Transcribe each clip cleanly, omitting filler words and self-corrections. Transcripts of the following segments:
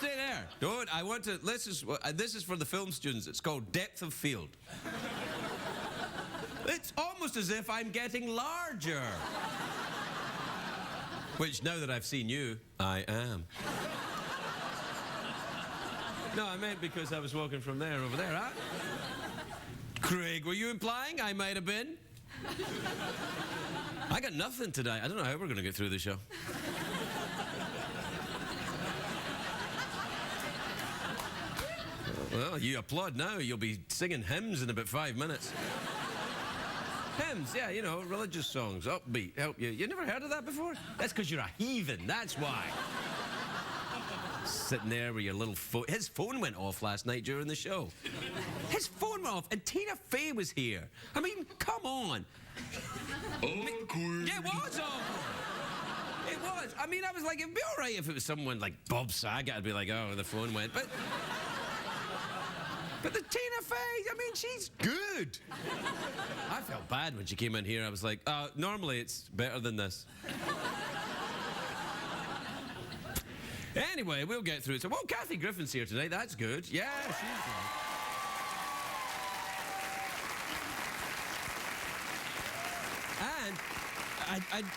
stay there. Don't. I want to. This is for the film students. It's called depth of field. It's almost as if I'm getting larger. Which, now that I've seen you, I am. No, I meant because I was walking from there over there, huh? Craig, were you implying I might have been? I got nothing today. I don't know how we're going to get through the show. Well, you applaud now. You'll be singing hymns in about 5 minutes. Hymns, yeah, you know, religious songs, upbeat, help you. You never heard of that before? That's because you're a heathen, that's why. Sitting there with your little phone. His phone went off last night during the show. His phone went off, and Tina Fey was here. I mean, come on. Awkward. Yeah, it was awkward. It was. I mean, I was like, it'd be all right if it was someone like Bob Saget. I'd be like, oh, the phone went. But the Tina Fey, I mean, she's good. I felt bad when she came in here. I was like, normally it's better than this. Anyway, we'll get through it. So, well, Kathy Griffin's here today. That's good. Yeah, she's good.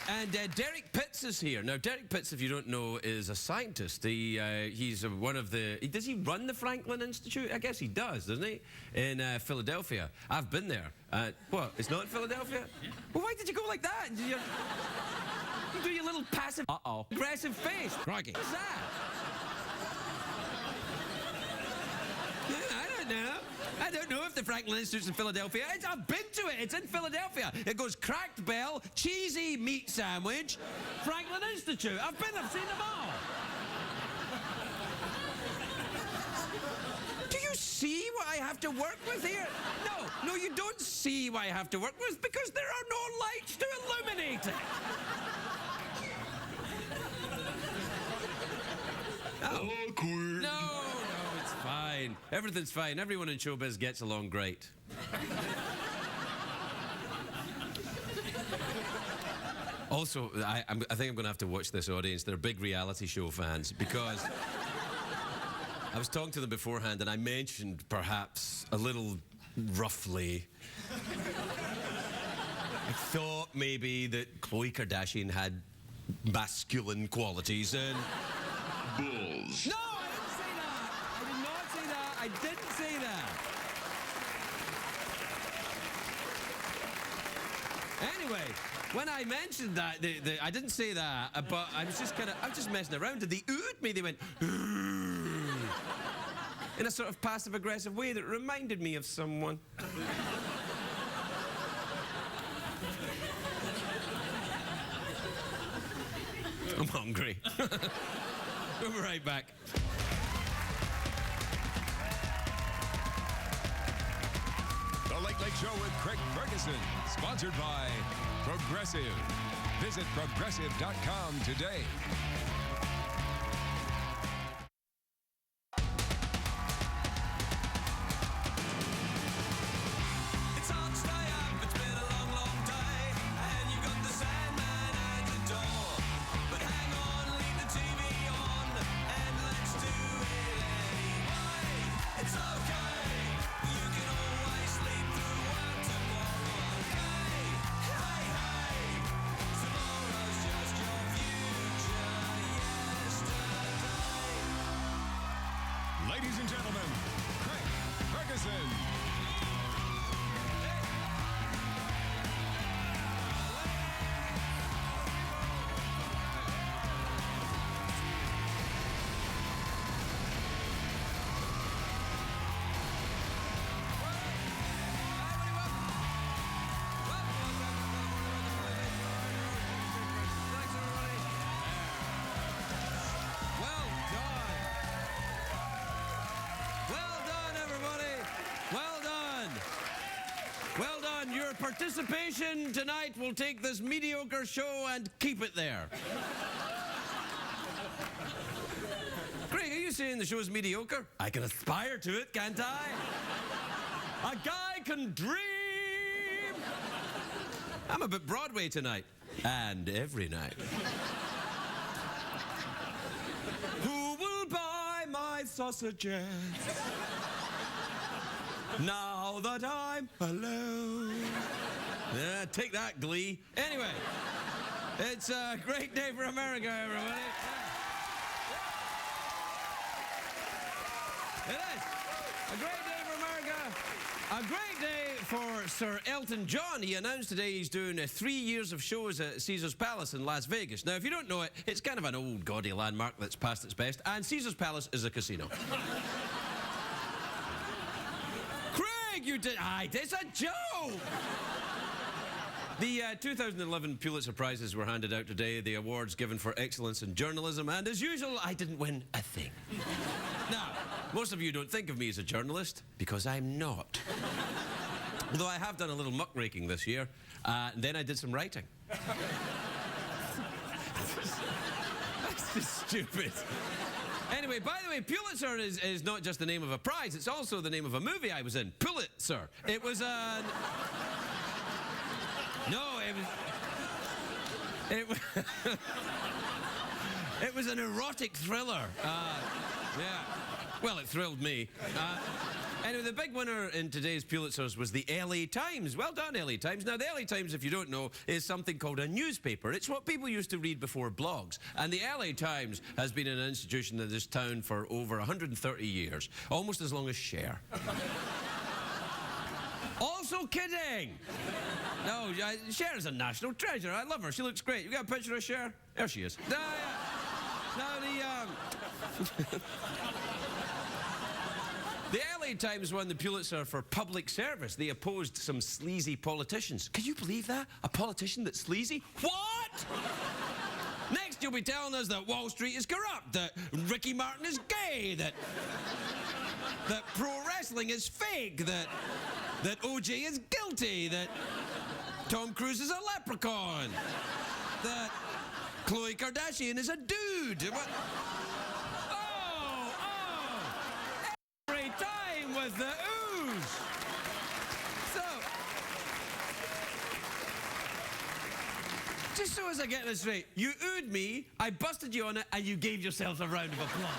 And Derrick Pittz is here. Now, Derrick Pittz, if you don't know, is a scientist. He's one of the... Does he run the Franklin Institute? I guess he does, doesn't he? In Philadelphia. I've been there. What? It's not in Philadelphia? Yeah. Well, why did you go like that? You do your little passive... aggressive face. Crikey. What's that? I don't know if the Franklin Institute's in Philadelphia. I've been to it. It's in Philadelphia. It goes cracked bell, cheesy meat sandwich, Franklin Institute. I've seen them all. Do you see what I have to work with here? No, you don't see what I have to work with because there are no lights to illuminate it. Awkward. No, it's fine. Everything's fine. Everyone in showbiz gets along great. Also, I think I'm going to have to watch this audience. They're big reality show fans because I was talking to them beforehand and I mentioned perhaps a little roughly I thought maybe that Khloe Kardashian had masculine qualities and... Bulls. No, I didn't say that. I did not say that. I didn't say that. Anyway, when I mentioned that, I didn't say that, but I was just messing around, and they oohed me. They went, ooh, in a sort of passive-aggressive way that reminded me of someone. I'm hungry. We'll be right back. The Late Late Show with Craig Ferguson, sponsored by Progressive. Visit progressive.com today. Ladies and gentlemen, Craig Ferguson. Your participation tonight will take this mediocre show and keep it there. Craig, are you saying the show's mediocre? I can aspire to it, can't I? A guy can dream! I'm a bit Broadway tonight. And every night. Who will buy my sausages. Now that I'm alone. Yeah, take that, Glee. Anyway, it's a great day for America, everybody. It is a great day for America. A great day for Sir Elton John. He announced today he's doing 3 years of shows at Caesar's Palace in Las Vegas. Now, if you don't know it, it's kind of an old gaudy landmark that's past its best, and Caesar's Palace is a casino. Craig, you did... it's a joke! The 2011 Pulitzer Prizes were handed out today, the awards given for excellence in journalism, and as usual, I didn't win a thing. Now, most of you don't think of me as a journalist, because I'm not. Although I have done a little muckraking this year, and then I did some writing. That's just stupid. Anyway, by the way, Pulitzer is not just the name of a prize, it's also the name of a movie I was in, Pulitzer. It was a... No, it was an erotic thriller. Yeah. Well, it thrilled me. Anyway, the big winner in today's Pulitzers was the LA Times. Well done, LA Times. Now, the LA Times, if you don't know, is something called a newspaper. It's what people used to read before blogs. And the LA Times has been an institution in this town for over 130 years, almost as long as Cher. Also kidding! No, Cher is a national treasure. I love her. She looks great. You got a picture of Cher? There she is. The LA Times won the Pulitzer for public service. They opposed some sleazy politicians. Can you believe that? A politician that's sleazy? What? Next, you'll be telling us that Wall Street is corrupt, that Ricky Martin is gay, that pro wrestling is fake, that OJ is guilty, that Tom Cruise is a leprechaun, that Khloe Kardashian is a dude. What? Oh! Every time with the ooze. So, just so as I get this straight, you oohed me, I busted you on it, and you gave yourself a round of applause.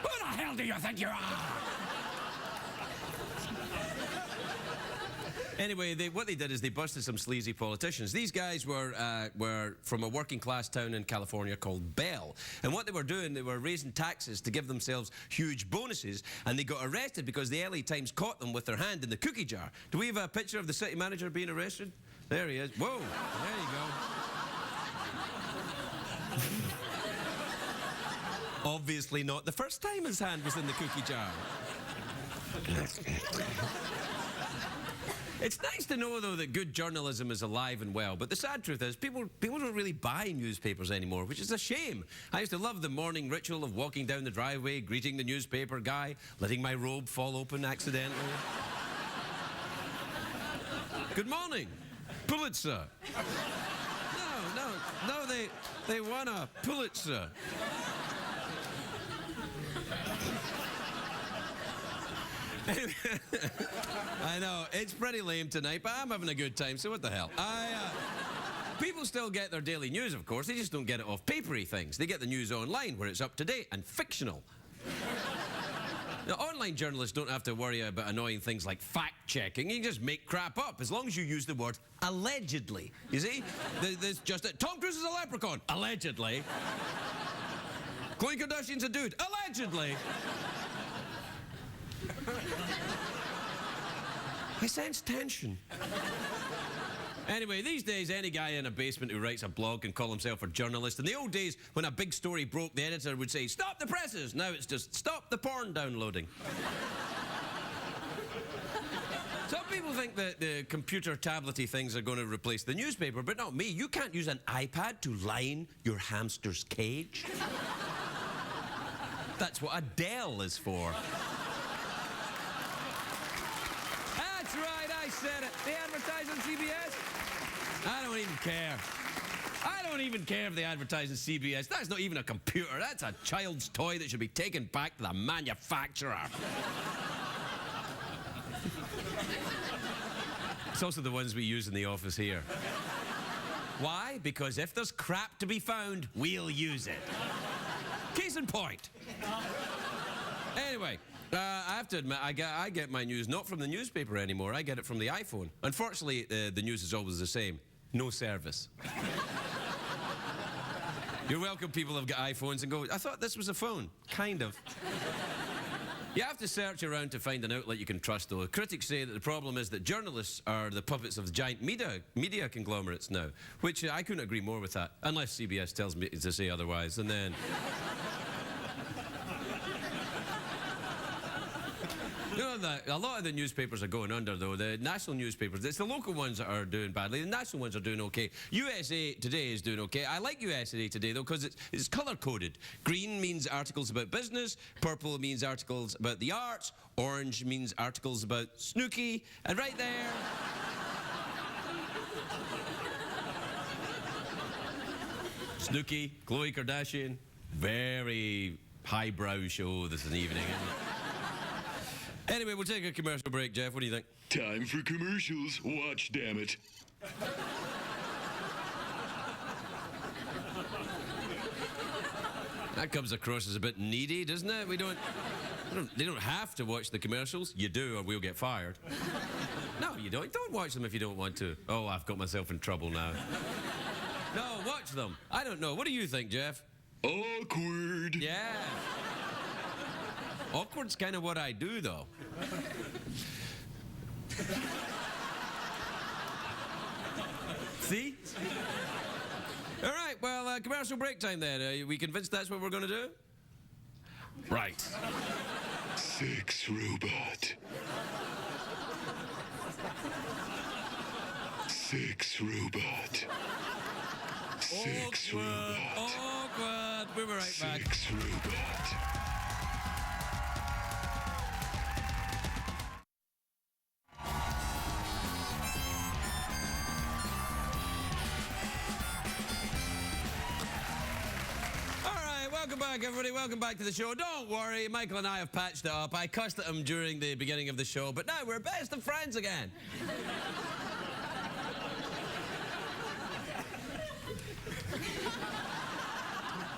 Who the hell do you think you are? Anyway, what they did is they busted some sleazy politicians. These guys were from a working class town in California called Bell. And what they were doing, they were raising taxes to give themselves huge bonuses, and they got arrested because the LA Times caught them with their hand in the cookie jar. Do we have a picture of the city manager being arrested? There he is. Whoa, there you go. Obviously not the first time his hand was in the cookie jar. It's nice to know, though, that good journalism is alive and well, but the sad truth is people don't really buy newspapers anymore, which is a shame. I used to love the morning ritual of walking down the driveway, greeting the newspaper guy, letting my robe fall open accidentally. Good morning, Pulitzer. No, they won a Pulitzer. I know, it's pretty lame tonight, but I'm having a good time, so what the hell? People still get their daily news, of course. They just don't get it off papery things. They get the news online, where it's up to date and fictional. Now, online journalists don't have to worry about annoying things like fact-checking. You can just make crap up, as long as you use the word allegedly. You see? There's just a... Tom Cruise is a leprechaun. Allegedly. Khloe Kardashian's a dude. Allegedly. I sense tension. Anyway, these days, any guy in a basement who writes a blog can call himself a journalist. In the old days, when a big story broke, the editor would say, "Stop the presses!" Now it's just, "Stop the porn downloading." Some people think that the computer tablety things are going to replace the newspaper, but not me. You can't use an iPad to line your hamster's cage. That's what a Dell is for. That's right, I said it. They advertise on CBS. I don't even care. I don't even care if they advertise on CBS. That's not even a computer. That's a child's toy that should be taken back to the manufacturer. It's also the ones we use in the office here. Why? Because if there's crap to be found, we'll use it. Case in point. Anyway, I have to admit, I get my news not from the newspaper anymore. I get it from the iPhone. Unfortunately, the news is always the same. No service. You're welcome, people who've got iPhones and go, I thought this was a phone. Kind of. You have to search around to find an outlet you can trust, though. Critics say that the problem is that journalists are the puppets of the giant media conglomerates now, which I couldn't agree more with that, unless CBS tells me to say otherwise, and then... You know, a lot of the newspapers are going under, though. The national newspapers, it's the local ones that are doing badly. The national ones are doing okay. USA Today is doing okay. I like USA Today, though, because it's colour-coded. Green means articles about business. Purple means articles about the arts. Orange means articles about Snooki. And right there... Snooki, Khloe Kardashian. Very highbrow show this evening. Anyway, we'll take a commercial break, Jeff. What do you think? Time for commercials. Watch, damn it. That comes across as a bit needy, doesn't it? They don't have to watch the commercials. You do, or we'll get fired. No, you don't. Don't watch them if you don't want to. Oh, I've got myself in trouble now. No, watch them. I don't know. What do you think, Jeff? Awkward. Yeah. Awkward's kind of what I do, though. See? All right, well, commercial break time then. Are we convinced that's what we're going to do? Right. Sex robot. Sex robot. Sex robot. Awkward. We'll be right back. Sex robot. Welcome back, everybody. Welcome back to the show. Don't worry, Michael and I have patched it up. I cussed at him during the beginning of the show, but now we're best of friends again.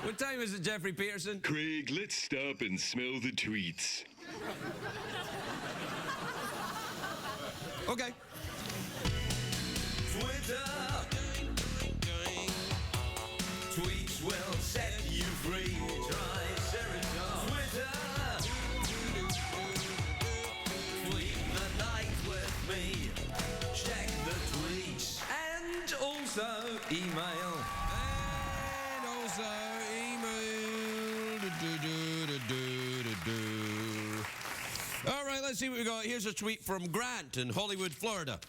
What time is it, Jeffrey Peterson? Craig, let's stop and smell the tweets. Okay. Twitter. Tweets will set you free. Try Serica. Twitter. Tweet the night with me. Check the tweets. And also email. And also email. All right, let's see what we got. Here's a tweet from Grant in Hollywood, Florida.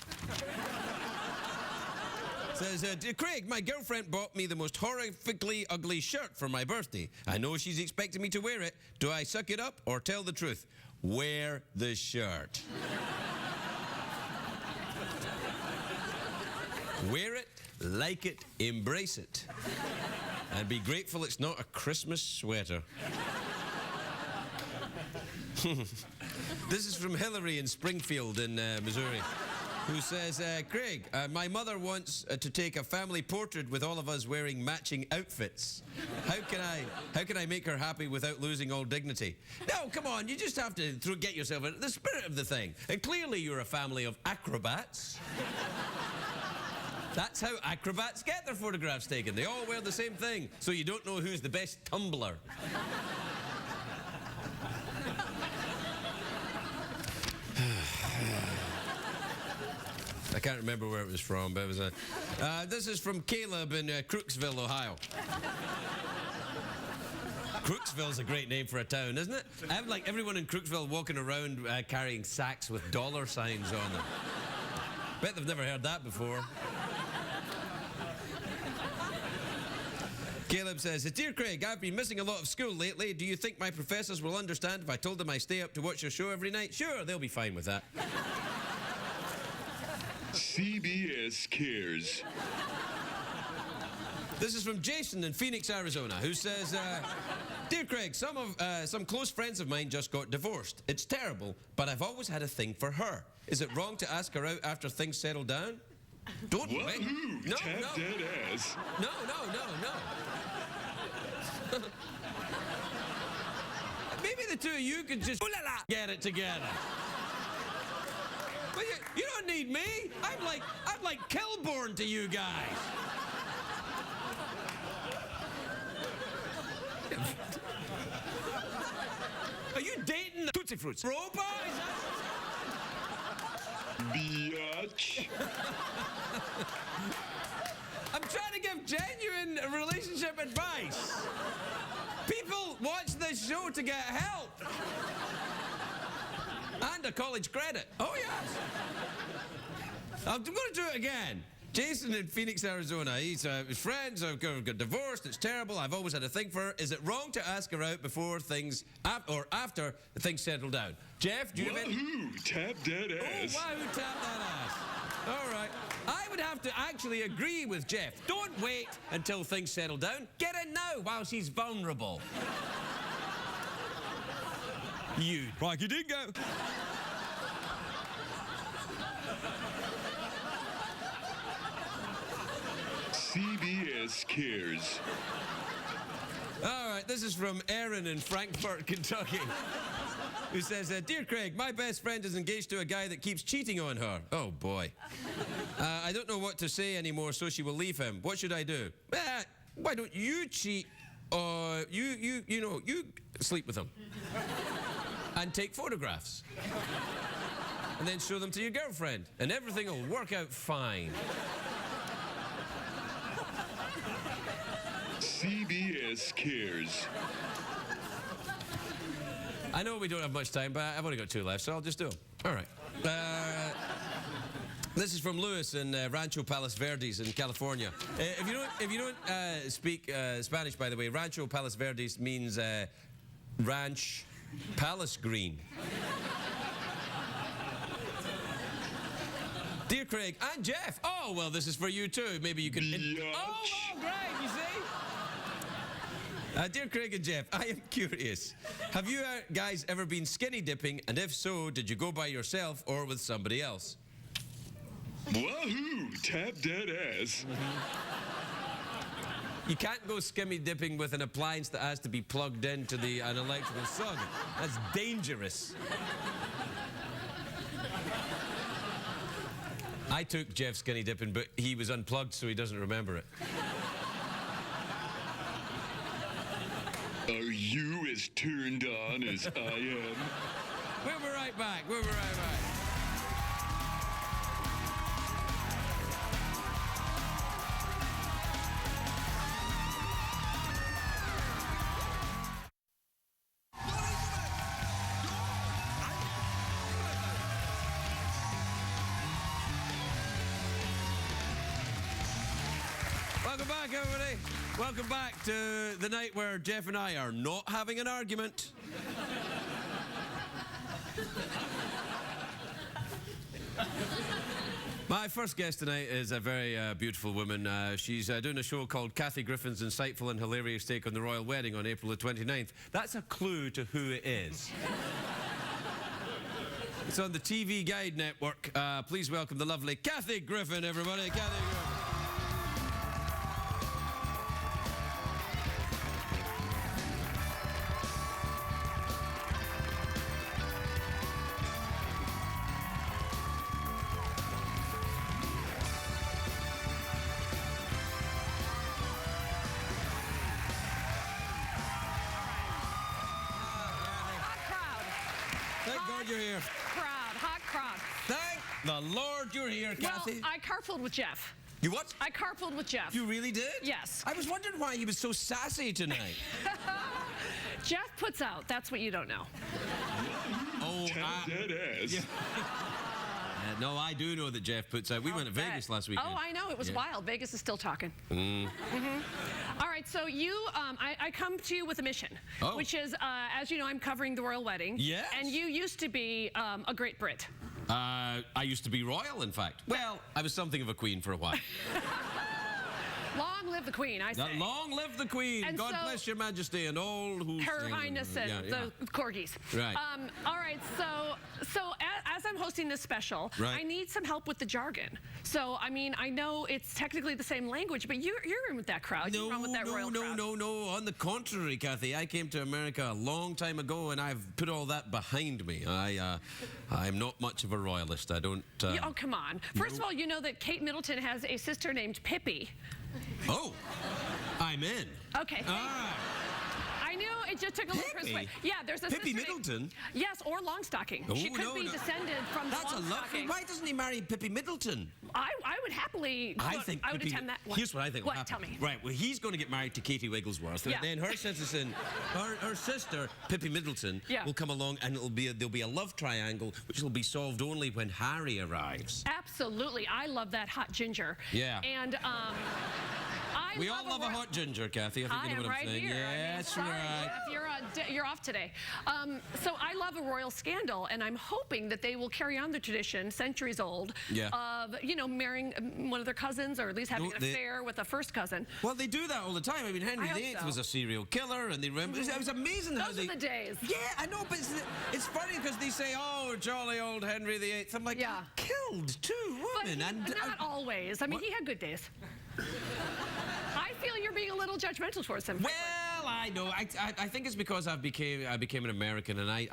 Says, Dear Craig, my girlfriend bought me the most horrifically ugly shirt for my birthday. I know she's expecting me to wear it. Do I suck it up or tell the truth? Wear the shirt. Wear it, like it, embrace it. And be grateful it's not a Christmas sweater. This is from Hillary in Springfield in Missouri, who says, Craig, my mother wants to take a family portrait with all of us wearing matching outfits. How can I make her happy without losing all dignity? No, come on, you just have to get yourself into the spirit of the thing. And clearly you're a family of acrobats. That's how acrobats get their photographs taken. They all wear the same thing, so you don't know who's the best tumbler. I can't remember where it was from, but it was this is from Caleb in Crooksville, Ohio. Crooksville's a great name for a town, isn't it? I have like everyone in Crooksville walking around carrying sacks with dollar signs on them. Bet they've never heard that before. Caleb says, Dear Craig, I've been missing a lot of school lately. Do you think my professors will understand if I told them I stay up to watch your show every night? Sure, they'll be fine with that. CBS cares. This is from Jason in Phoenix, Arizona, who says, Dear Craig, some close friends of mine just got divorced. It's terrible, but I've always had a thing for her. Is it wrong to ask her out after things settle down? Don't wait. Wahoo! No, Tap no. that ass. No. Maybe the two of you could just get it together. But you don't need me. I'm like Kilborn to you guys. Are you dating the Tootsie Fruits? Ropa? Biatch. I'm trying to give genuine relationship advice. People watch this show to get help. And a college credit. Oh, yes. I'm going to do it again. Jason in Phoenix, Arizona. He's his friends have got divorced. It's terrible. I've always had a thing for her. Is it wrong to ask her out before things, or after things settle down? Jeff, do you have any? Wahoo! Tap that ass. Oh, wahoo, tap that ass. All right. I would have to actually agree with Jeff. Don't wait until things settle down. Get in now while she's vulnerable. You Rocky Dingo. CBS Cares. All right, this is from Erin in Frankfort, Kentucky, who says, Dear Craig, my best friend is engaged to a guy that keeps cheating on her. Oh, boy. I don't know what to say anymore, so she will leave him. What should I do? Why don't you cheat, or you sleep with him and take photographs and then show them to your girlfriend, and everything will work out fine. CBS Cares. I know we don't have much time, but I've only got 2 left, so I'll just do them. All right. This is from Lewis in Rancho Palos Verdes in California. If you don't speak Spanish, by the way, Rancho Palos Verdes means ranch palace green. Dear Craig and Jeff. Oh, well, this is for you too. Maybe you can. Oh, great! You see. Dear Craig and Jeff, I am curious. Have you guys ever been skinny dipping? And if so, did you go by yourself or with somebody else? Wahoo! Tap that ass. You can't go skinny dipping with an appliance that has to be plugged into an electrical socket. That's dangerous. I took Jeff skinny dipping, but he was unplugged, so he doesn't remember it. Are you as turned on as I am? We'll be right back. We'll be right back. Welcome back, everybody. Welcome back to the night where Jeff and I are not having an argument. My first guest tonight is a very beautiful woman. She's doing a show called Kathy Griffin's Insightful and Hilarious Take on the Royal Wedding on April the 29th. That's a clue to who it is. It's on the TV Guide Network. Please welcome the lovely Kathy Griffin, everybody. Kathy Griffin. Thank God you're here. Hot crowd. Thank the Lord you're here, Kathy. Well, I carpooled with Jeff. You what? I carpooled with Jeff. You really did? Yes. I was wondering why he was so sassy tonight. Jeff puts out. That's what you don't know. Oh, Tap that ass. Yeah. No, I do know that Jeff puts out. We went to Vegas last weekend. Oh, I know. It was wild. Vegas is still talking. All right, so you, I come to you with a mission, which is, as you know, I'm covering the royal wedding. Yes. And you used to be a great Brit. I used to be royal, in fact. Well, I was something of a queen for a while. Long live the Queen, I say. Long live the Queen. And God so- bless your majesty and all who... Her Highness and the corgis. Right. All right, so as I'm hosting this special, Right. I need some help with the jargon. So, I mean, I know it's technically the same language, but you're in with that crowd. You run with that royal crowd. No. On the contrary, Kathy, I came to America a long time ago, and I've put all that behind me. I'm not much of a royalist. I don't... Oh, come on. First of all, you know that Kate Middleton has a sister named Pippi. Oh, I'm in. Okay. Ah. I knew it just took a little Pippi? persuasion. Yeah, there's a Pippi sister named- Middleton? Yes, or Longstocking. Oh, She could no, be no. descended from That's a Longstocking. lovely... Why doesn't he marry Pippi Middleton? I would happily... I look, think I would Pippi- attend that. Here's what I think will What? happen. Tell me. Right, well, he's going to get married to Katie Wigglesworth. Yeah. And then her sister, Pippi Middleton, Yeah. will come along, and there'll be a love triangle, which will be solved only when Harry arrives. Absolutely. I love that hot ginger. Yeah. And We all love a hot ginger, Kathy. I think you know am what I'm right saying. here. Yes, I mean, sorry, right. Jeff, you're off today. So I love a royal scandal, and I'm hoping that they will carry on the tradition, centuries old, Yeah. of marrying one of their cousins, or at least having No, an they- affair with a first cousin. Well, they do that all the time. I mean, Henry I hope VIII so. was a serial killer, and they remember. It was amazing how Those they... are the days. Yeah, I know, but it's funny because they say, "Oh, jolly old Henry VIII." I'm like, Yeah. he killed two But women, and not always. I mean, What? he had good days. I feel you're being a little judgmental towards him. Well, I know. I think it's because I became an American, and I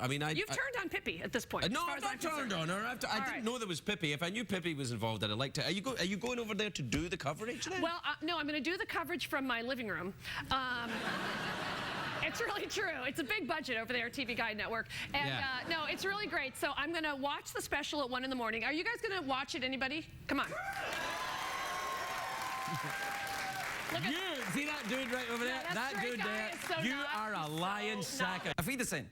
mean, You've turned on Pippi at this point. No, as far I've as not I'm turned concerned. on her. I All didn't right. know there was Pippi. If I knew Pippi was involved, I'd like to. Are you going over there to do the coverage then? Well, no, I'm going to do the coverage from my living room. It's really true. It's a big budget over there at TV Guide Network. And Yeah. no, it's really great. So I'm going to watch the special at 1 in the morning. Are you guys going to watch it, anybody? Come on. Look at You see that dude right over there? Yeah, that that straight dude guy there. is so You not- are a he's lying so sack not. of... Feed the same.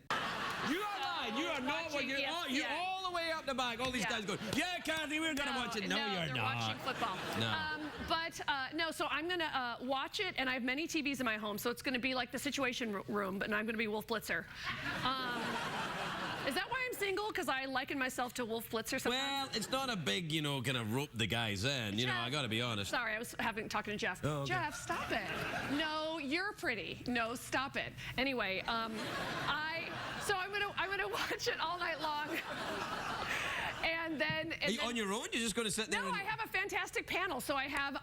You are lying. You are not what watching you're... Oh, ESPN. you're all the way up the back. All these Yeah. guys going, "Yeah, Kathy, we're going to watch it." No, you're they're not. watching football. No. No, so I'm going to watch it, and I have many TVs in my home, so it's going to be like the Situation Room, but I'm going to be Wolf Blitzer. Is that why I'm single? Because I liken myself to Wolf Blitzer sometimes? Well, it's not a big, kind of rope the guys in. You know, I got to be honest. Sorry, I was talking to Jeff. Oh, okay. Jeff, stop it. No, you're pretty. No, stop it. Anyway, so I'm gonna watch it all night long. And then... Are you on your own? You're just going to sit there No, and... I have a fantastic panel. So I have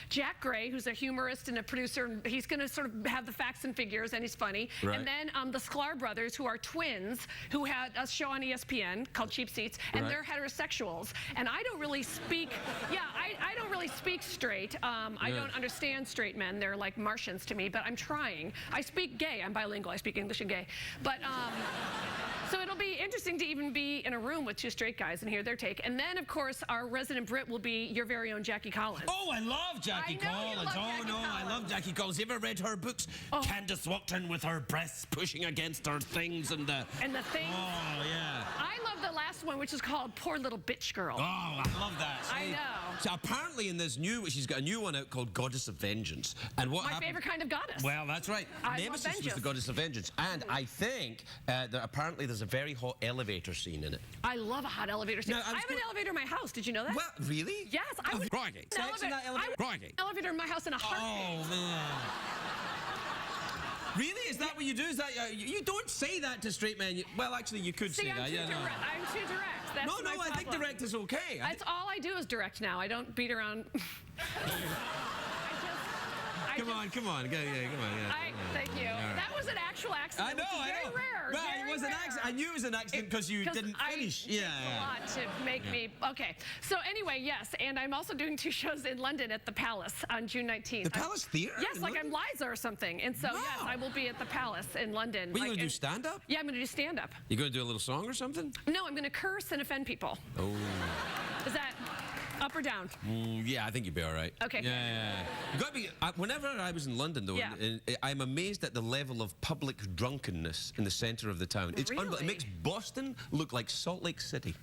Jack Gray, who's a humorist and a producer. And he's going to sort of have the facts and figures, and he's funny. Right. And then the Sklar brothers, who are twins, who had a show on ESPN called Cheap Seats, and Right. they're heterosexuals. And I don't really speak... Yeah, I don't really speak straight. I don't understand straight men. They're like Martians to me, but I'm trying. I speak gay. I'm bilingual. I speak English and gay. But... So it'll be interesting to even be in a room with two straight guys and hear their take. And then, of course, our resident Brit will be your very own Jackie Collins. Oh, I love Jackie I know you Collins. love Oh, Jackie no, I Collins. love Jackie Collins. You ever read her books? Oh. Candace walked in with her breasts pushing against her things and the... And the thing. Oh, yeah. I love the last one, which is called Poor Little Bitch Girl. Oh, I love that. I See? know. So apparently in this she's got a new one out called Goddess of Vengeance. And what My happened... favorite kind of goddess. Well, that's right. I love Nemesis was vengeance. the Goddess of Vengeance. And I think that apparently there's a very hot elevator scene in it. I love a hot elevator scene. No, I I was have an go- elevator in my house. Did you know that? Well, really? Yes, I would. Crikey. An Sex in that I elevator? would- Crikey. Elevator in my house in a heartbeat. Oh, man. Really? Is that what you do? Is that you don't say that to straight men? Well, actually, you could See, say I'm that. too Yeah, no. direct. I'm too direct. That's No, my I think problem. direct is okay. That's all I do is direct now. I don't beat around. Come on. Go, yeah, come on. Yeah. Thank you. All right. That was an actual accident. I know, which is I very know. rare. Well, very it was an rare. accident. I knew it was an accident because you didn't finish. It takes a lot to make me. Okay. So anyway, yes, and I'm also doing 2 shows in London at the Palace on June 19th. The Palace Theatre? Yes, in like London? I'm Liza or something. And so yes, Wow. I will be at the Palace in London. What, you like, going to do and- stand-up? Yeah, I'm going to do stand-up. You going to do a little song or something? No, I'm going to curse and offend people. Oh. Is that up or down? Yeah, I think you'd be all right. Okay. Yeah. You got to be. Whenever I was in London, though, Yeah. I'm amazed at the level of public drunkenness in the centre of the town. It's Really? It makes Boston look like Salt Lake City.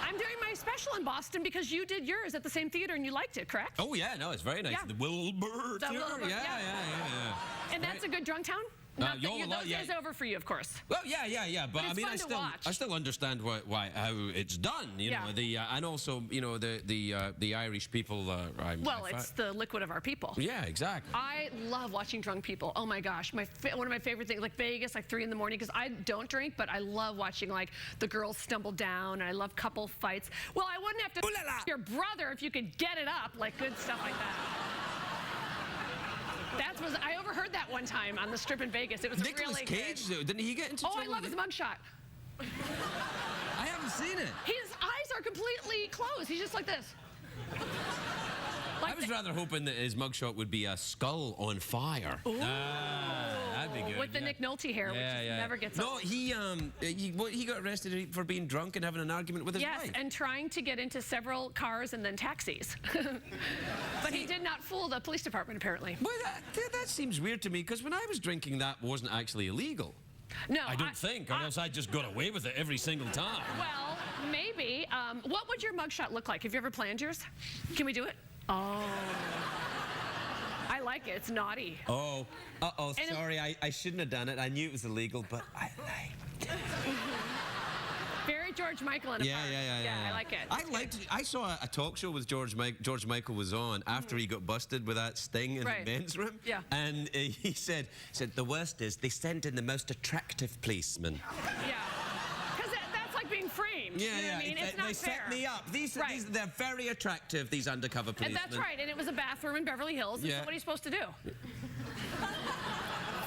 I'm doing my special in Boston because you did yours at the same theater and you liked it, correct? Oh yeah, no, it's very nice. Yeah. The Wilbur The Theatre. Wilbur, Yeah. And that's a good drunk town? Not you'll- that those yeah. days over for you, of course. Well, yeah. But I it's mean, fun to watch. I still understand how it's done. You Yeah. know, and also, you know, the Irish people. Well, it's the liquid of our people. Yeah, exactly. I love watching drunk people. Oh my gosh, one of my favorite things, like Vegas, like 3 in the morning, because I don't drink, but I love watching like the girls stumble down, and I love couple fights. Well, I wouldn't have to your brother if you could get it up, like good stuff like that. I overheard that one time on the strip in Vegas. It was Nicolas really Cage, good. though, didn't he get into Oh, I trouble love with his mugshot. I haven't seen it. His eyes are completely closed. He's just like this. I was rather hoping that his mugshot would be a skull on fire. That'd be good. With the Nick Nolte hair, which just never gets No, old. he got arrested for being drunk and having an argument with his Yes, wife. and trying to get into several cars and then taxis. But he did not fool the police department, apparently. Well, that seems weird to me, because when I was drinking, that wasn't actually illegal. No, I don't think, or else I just got away with it every single time. Well, maybe. What would your mugshot look like? Have you ever planned yours? Can we do it? Oh. I like it. It's naughty. Oh, And sorry, I shouldn't have done it. I knew it was illegal, but I liked it. Very George Michael in a part. Yeah, I like it. I saw a talk show with George Michael was on after he got busted with that sting in Right. the men's room. Yeah. And he said the worst is they sent in the most attractive policeman. Yeah. Because that's like being framed. Yeah, You know what I mean? It's not they fair. set me up. Right. They're very attractive, these undercover And policemen. that's right. And it was a bathroom in Beverly Hills. And Yeah. so what are you supposed to do?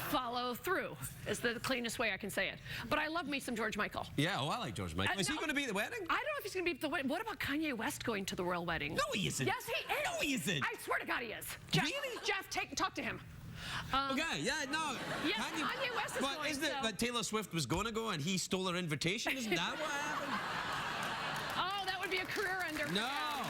Follow through is the cleanest way I can say it. But I love me some George Michael. Yeah, I like George Michael. Is he no. going to be at the wedding? I don't know if he's going to be at the wedding. What about Kanye West going to the royal wedding? No, he isn't. Yes, he is. No, he isn't. I swear to God, he is. Jeff, Really? Jeff, talk to him. Okay, yeah, no. Yes, Kanye West is going, Isn't it so- that Taylor Swift was going to go and he stole her invitation? Isn't that what happened? Oh, that would be a career ender. for No. him.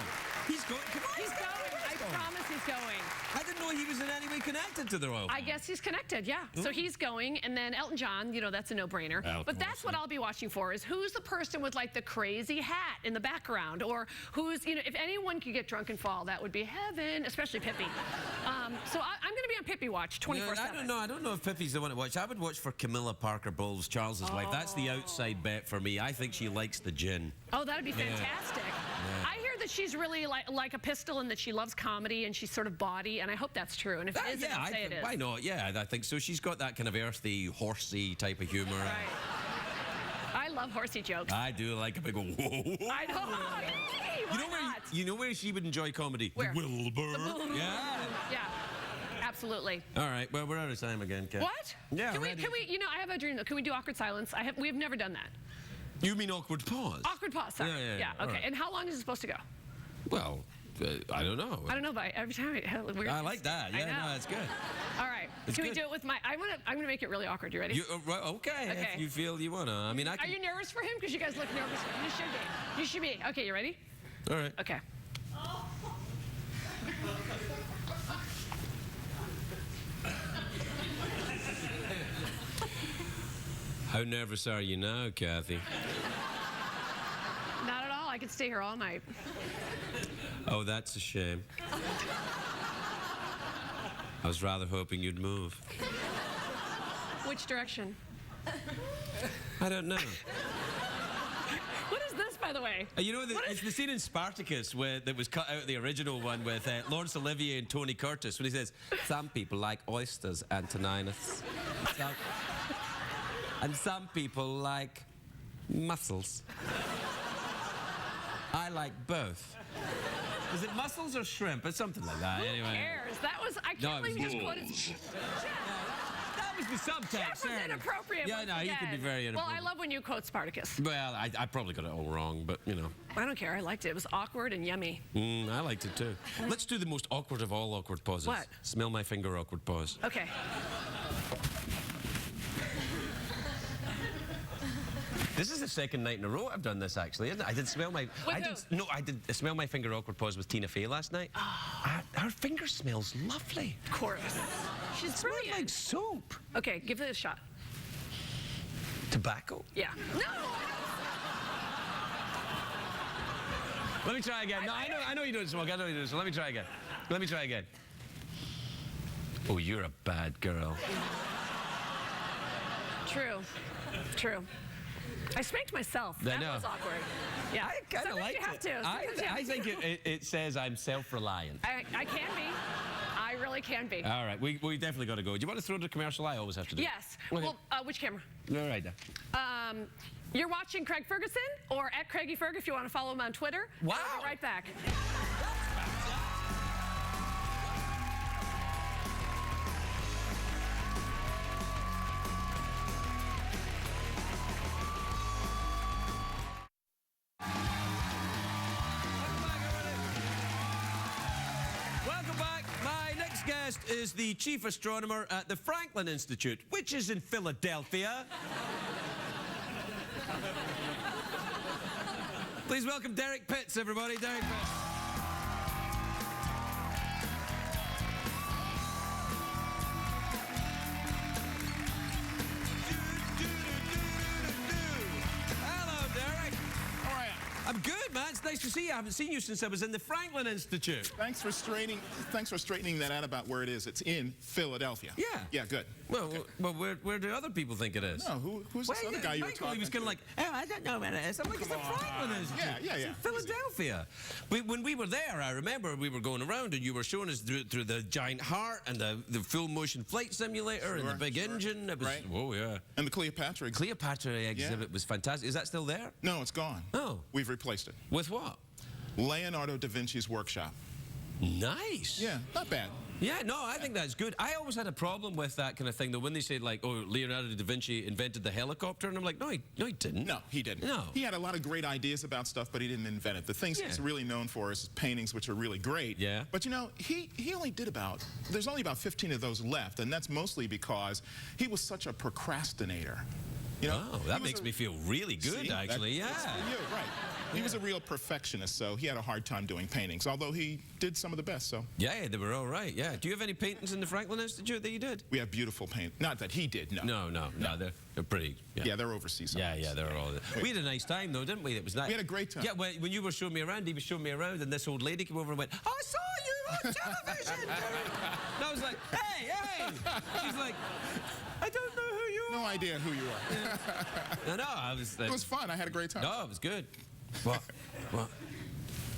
He's going. Come on, He's going. I promise he's going. I didn't know he was in any way connected to the royal. I guess he's connected, yeah. So he's going, and then Elton John, you know, that's a no-brainer. But that's what I'll be watching for, is who's the person with, like, the crazy hat in the background, or who's, you know, if anyone could get drunk and fall, that would be heaven, especially Pippi. So I'm going to be on Pippi watch 24/7. I don't know if Pippi's the one to watch. I would watch for Camilla Parker Bowles, Charles's wife. That's the outside bet for me. I think she likes the gin. Oh, that'd be fantastic. I hear that she's really like a pistol, and that she loves comedy, and she's sort of baughty, and I hope that's true. And if it isn't, I'll say it is. Why not? Yeah, I think so. She's got that kind of earthy, horsey type of humor. Right. I love horsey jokes. I do like a big old whoa. I know. Hey, why not? You know where she would enjoy comedy? Where? The Wilbur. Yeah. Yeah, absolutely. All right, well, we're out of time again, Kat. What? Yeah, Can ready. we, you know, I have a dream though. Can we do awkward silence? We have never done that. You mean awkward pause? Awkward pause, sorry. Yeah, all okay. right. And how long is it supposed to go? Well, I don't know. I don't know, but every time I like that. Yeah, no, that's good. All right. It's Can we good. do it with I'm gonna make it really awkward. You ready? You, right, okay, Okay. if you feel you wanna. I mean, I Are can. you nervous for him? Because you guys look nervous. You should be. You should be. Okay, you ready? All right. Okay. How nervous are you now, Kathy? Not at all. I could stay here all night. Oh, that's a shame. I was rather hoping you'd move. Which direction? I don't know. What is this, by the way? You know, it's the scene in Spartacus that was cut out of the original one with Laurence Olivier and Tony Curtis when he says, "Some people like oysters, Antoninus. And some people like mussels. I like both." Is it mussels or shrimp? It's something like that. Who Anyway. cares? I can't believe you just quoted. That was the subtext. That was certainly. inappropriate. Yeah, once no, you could be again. very Well, inappropriate. I love when you quote Spartacus. Well, I probably got it all wrong, but you know. I don't care. I liked it. It was awkward and yummy. I liked it too. Let's do the most awkward of all awkward pauses. What? Smell my finger awkward pause. Okay. This is the second night in a row I've done this, actually, isn't it? I did smell my. I did smell my finger awkward pause with Tina Fey last night. Her finger smells lovely. Of course. She's Smells brilliant. like soap. Okay, give it a shot. Tobacco. Yeah. No. Let me try again. No, I know you don't smoke. I know you don't smoke. Let me try again. Let me try again. Oh, you're a bad girl. True. True. I spanked myself. I That know. was awkward. Yeah. I kind of Sometimes like you have it. to. Sometimes you have I to. think it says I'm self-reliant. I can be. I really can be. All right, we definitely got to go. Do you want to throw the commercial? I always have to do. Yes. Okay. Well, which camera? All right then. You're watching Craig Ferguson, or at Craigie Ferg if you want to follow him on Twitter. Wow. I'll be right back. Welcome back. My next guest is the chief astronomer at the Franklin Institute, which is in Philadelphia. Please welcome Derrick Pittz, everybody. Derrick Pittz. Hello, Derrick. How are you? I'm good, man. It's nice to see you. I haven't seen you since I was in the Franklin Institute. Thanks for straightening that out about where it is. It's in Philadelphia. Yeah. Yeah, good. Well, where do other people think it is? No, who's this other guy you were Michael, talking he was kind of to? like, oh, I don't know where it is. I'm like, it's the Franklin Institute. Yeah. It's in Philadelphia. When we were there, I remember we were going around and you were showing us through the giant heart and the full motion flight simulator and the big engine. It was, Right. whoa, yeah. And the Cleopatra. Cleopatra exhibit was fantastic. Is that still there? No, it's gone. Oh. We've replaced it. With what? Leonardo da Vinci's workshop. Nice. Yeah, not bad. Yeah, no, I think that's good. I always had a problem with that kind of thing, though, when they said, like, oh, Leonardo da Vinci invented the helicopter, and I'm like, no, he didn't. No, he didn't. No. He had a lot of great ideas about stuff, but he didn't invent it. The things Yeah. he's really known for is his paintings, which are really great. Yeah. But you know, he only did there's only about 15 of those left, and that's mostly because he was such a procrastinator. You know, Oh, he that was makes a- me feel really good, See, actually. that's Yeah. for you, right. He was a real perfectionist, so he had a hard time doing paintings, although he did some of the best, so. Yeah, they were all right, yeah. Do you have any paintings in the Franklin Institute that you did? We have beautiful paint. Not that he did, no. No, they're pretty. Yeah, they're overseas. Yeah, they're all. We had a nice time, though, didn't we? It was nice. We had a great time. Yeah, when you were showing me around, he was showing me around, and this old lady came over and went, I saw you on television, Derrick. And I was like, hey. She's like, I don't know who you are. No idea who you are. No, I was. It was fun. I had a great time. No, it was good. What?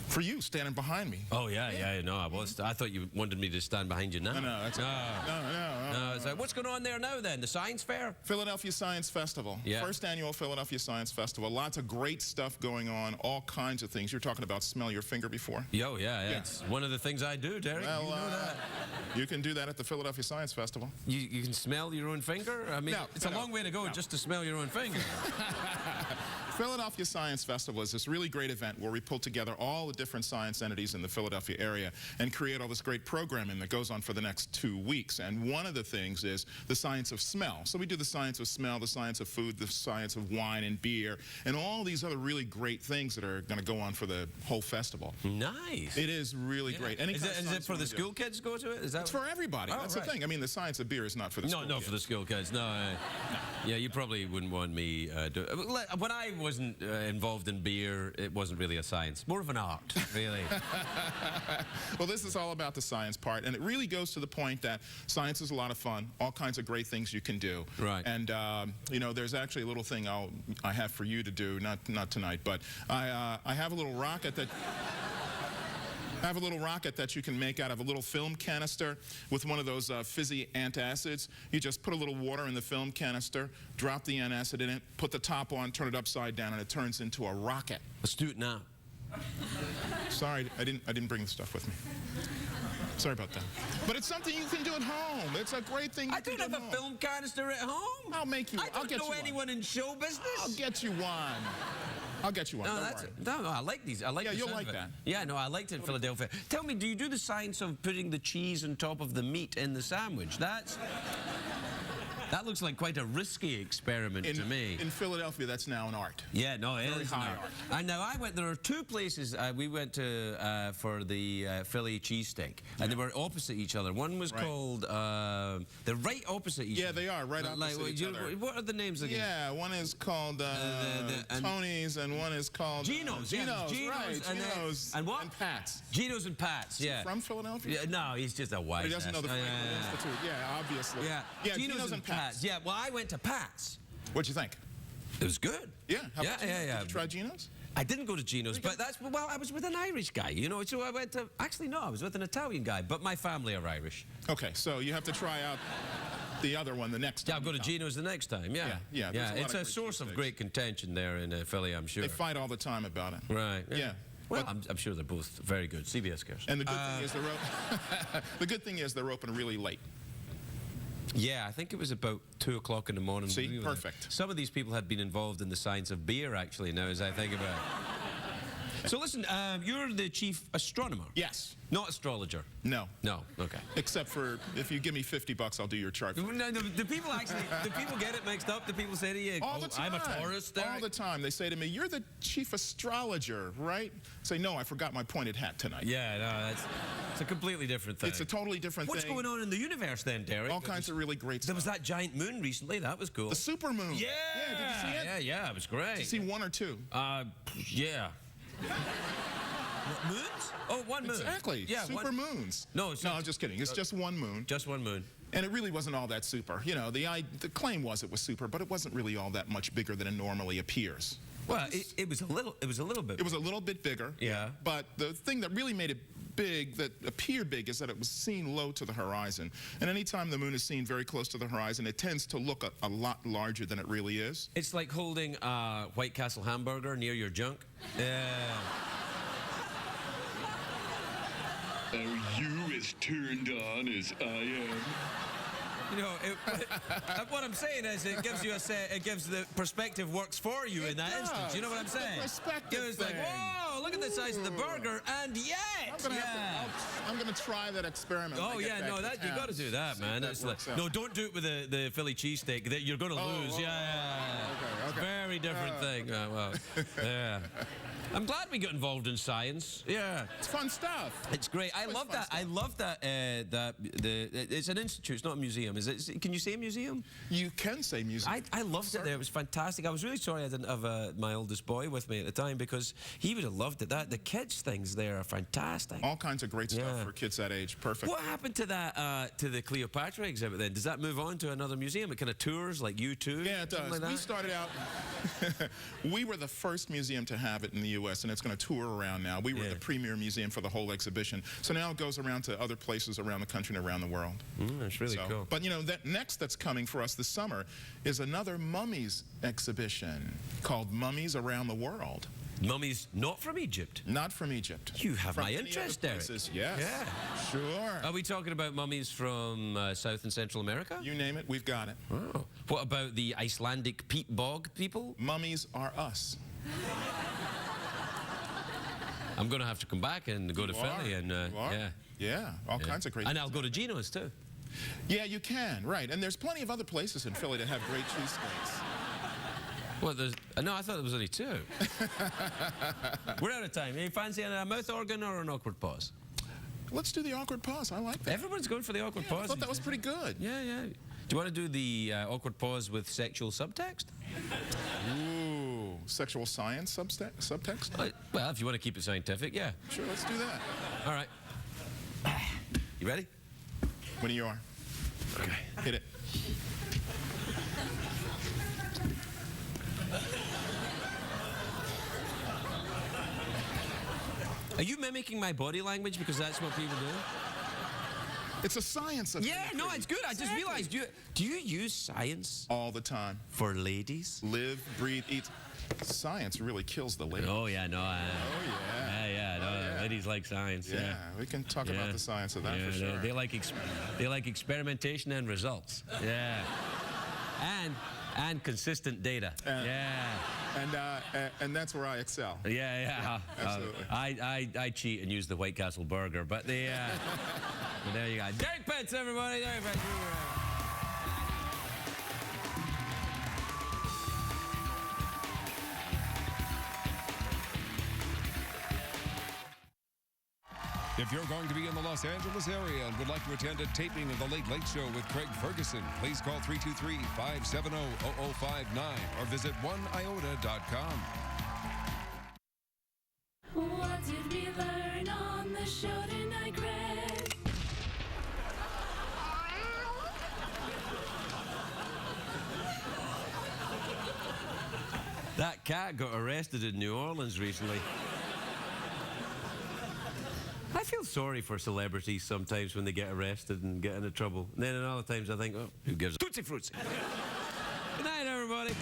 For you, standing behind me. Oh, yeah, no, I was. I thought you wanted me to stand behind you now. No, that's no. No. It's like, what's going on there now, then? The science fair? Philadelphia Science Festival. Yeah. First annual Philadelphia Science Festival. Lots of great stuff going on, all kinds of things. You're talking about smell your finger before? Yeah, it's one of the things I do, Derrick. Well, you know that. You can do that at the Philadelphia Science Festival. You can smell your own finger? I mean, No, it's a no, long way to go just to smell your own finger. Philadelphia Science Festival is this really great event where we pull together all the different science entities in the Philadelphia area and create all this great programming that goes on for the next 2 weeks. And one of the things is the science of smell. So we do the science of smell, the science of food, the science of wine and beer, and all these other really great things that are going to go on for the whole festival. Nice. It is really great. Any Is kind of it science for you the wanna do. school kids go to it? Is that It's for everybody. Oh, That's right. the thing. I mean, the science of beer is not for the school No, kids. for the school kids. No. Yeah, you probably wouldn't want me do it. When I wasn't involved in beer, it wasn't really a science. More of an art, really. Well, this is all about the science part, and it really goes to the point that science is a lot of fun, all kinds of great things you can do. Right. And, you know, there's actually a little thing I have for you to do, not tonight, but I have a little rocket that... I have a little rocket that you can make out of a little film canister with one of those fizzy antacids. You just put a little water in the film canister, drop the antacid in it, put the top on, turn it upside down, and it turns into a rocket. Let's do it now. Sorry, I didn't bring the stuff with me. Sorry about that. But it's something you can do at home. It's a great thing you I can don't do have at a home. film canister at home. I'll make you. I I'll don't get know you anyone in show business. I'll get you one. I'll get you one. No, Don't that's worry. no, I like these. I like. Yeah, the you'll sound like of it. that. Yeah, no, I liked it in Philadelphia. Tell me, do you do the science of putting the cheese on top of the meat in the sandwich? That looks like quite a risky experiment to me. In Philadelphia, that's now an art. Yeah, no, it Very is high now. art. And now there are two places we went to for the Philly cheesesteak, and they were opposite each other. One was Right. called, they're right opposite each other. Yeah, they are, right opposite each other. What are the names again? Yeah, one is called and- Tony's, and one is called Geno's, yeah, Geno's, Geno's, right? and, Geno's and what? And Pat's. Geno's and Pat's, yeah. From Philadelphia? Yeah, no, he's just a white He doesn't know the Franklin Institute. Yeah, obviously. Yeah. Geno's and Pat's. Pat's. Yeah, well, I went to Pat's. What'd you think? It was good. Yeah. How about yeah. Did you try Gino's? I didn't go to Gino's, but well, I was with an Irish guy, you know, so I went to, actually, no, I was with an Italian guy, but my family are Irish. Okay, so you have to try out the other one the next time. Yeah, I'll go to Gino's the next time, yeah. Yeah. It's a source of great contention there in Philly, I'm sure. They fight all the time about it. Right. Yeah. Well, I'm sure they're both very good. CBS cares. And the good thing is the good thing is they're open really late. Yeah, I think it was about 2 o'clock in the morning. See, perfect. Some of these people had been involved in the science of beer, actually, now as I think about it. So listen, you're the chief astronomer. Yes. Not astrologer. No. No, okay. Except for if you give me $50, I'll do your chart. No, do people get it mixed up? Do people say to you, All the time. I'm a Taurus, Derrick? All the time. They say to me, you're the chief astrologer, right? I say, no, I forgot my pointed hat tonight. Yeah, no, it's a completely different thing. It's a totally different What's thing. going on in the universe then, Derrick? All kinds of really great There stuff. was that giant moon recently. That was cool. The super moon. Yeah. Yeah, did you see it? Yeah, it was great. Did you see one or two? Yeah. What, moons? Oh, one moon. Exactly. Yeah, super moons. No, I'm just kidding. It's just one moon. Just one moon. And it really wasn't all that super. You know, the claim was it was super, but it wasn't really all that much bigger than it normally appears. Well, it was a little bit. It was a little bit bigger. Yeah. But the thing that really made it big, that appeared big, is that it was seen low to the horizon. And anytime the moon is seen very close to the horizon, it tends to look a lot larger than it really is. It's like holding a White Castle hamburger near your junk. Yeah. Are you as turned on as I am? You know, what I'm saying is it gives you it gives the perspective works for you in that instance. You know what I'm saying? Perspective It's like, whoa, look at the size of the burger, and yet, I'm gonna try that experiment. Oh yeah, no, you got to do that, man. That's no, don't do it with the Philly cheesesteak. You're going to lose. Okay. Very different thing. Well, yeah. I'm glad we got involved in science. Yeah, it's fun stuff. It's great. I love that. I love that. It's an institute. It's not a museum. Is it? Can you say museum? You can say museum. I loved it there. It was fantastic. I was really sorry I didn't have my oldest boy with me at the time because he would have loved it. The kids things there are fantastic. All kinds of great stuff for kids that age. Perfect. What happened to that to the Cleopatra exhibit then? Does that move on to another museum? It kind of tours like U2? Yeah, it does. Like we started out. We were the first museum to have it in the U.S. and it's going to tour around now. We were the premier museum for the whole exhibition. So now it goes around to other places around the country and around the world. That's really cool. But you know, that next that's coming for us this summer is another mummies exhibition called Mummies Around the World. Mummies not from Egypt? Not from Egypt. You have from my interest, Derrick. Yes. Yeah. Sure. Are we talking about mummies from South and Central America? You name it, we've got it. Oh. What about the Icelandic peat bog people? Mummies are us. I'm going to have to come back and go to Philly and all kinds of great. And I'll go to Gino's too. Yeah, you can, right. And there's plenty of other places in Philly that have great cheesesteaks. Well, no, I thought there was only two. We're out of time. You fancy a mouth organ or an awkward pause? Let's do the awkward pause. I like that. Everyone's going for the awkward pause. I thought that was pretty good. Yeah. Do you want to do the awkward pause with sexual subtext? Ooh, sexual science subtext? Well, if you want to keep it scientific, yeah. Sure, let's do that. All right. You ready? When you are. Okay. Hit it. Are you mimicking my body language because that's what people do? It's a science of Yeah, no, it's good. I just realized, do you use science all the time for ladies? Live, breathe, eat. Science really kills the lady. Oh yeah, no. Yeah. Ladies like science. Yeah, we can talk about the science of that for sure. They like experimentation and results. Yeah, and consistent data. And that's where I excel. Yeah. Absolutely. I cheat and use the White Castle burger, but there you go. Derrick Pittz, everybody. Derrick Pittz. If you're going to be in the Los Angeles area and would like to attend a taping of The Late Late Show with Craig Ferguson, please call 323-570-0059 or visit oneiota.com. What did we learn on the show tonight, Craig? That cat got arrested in New Orleans recently. I feel sorry for celebrities sometimes when they get arrested and get into trouble. And then in other times I think, oh, who gives a tootsie fruits? Good night, everybody.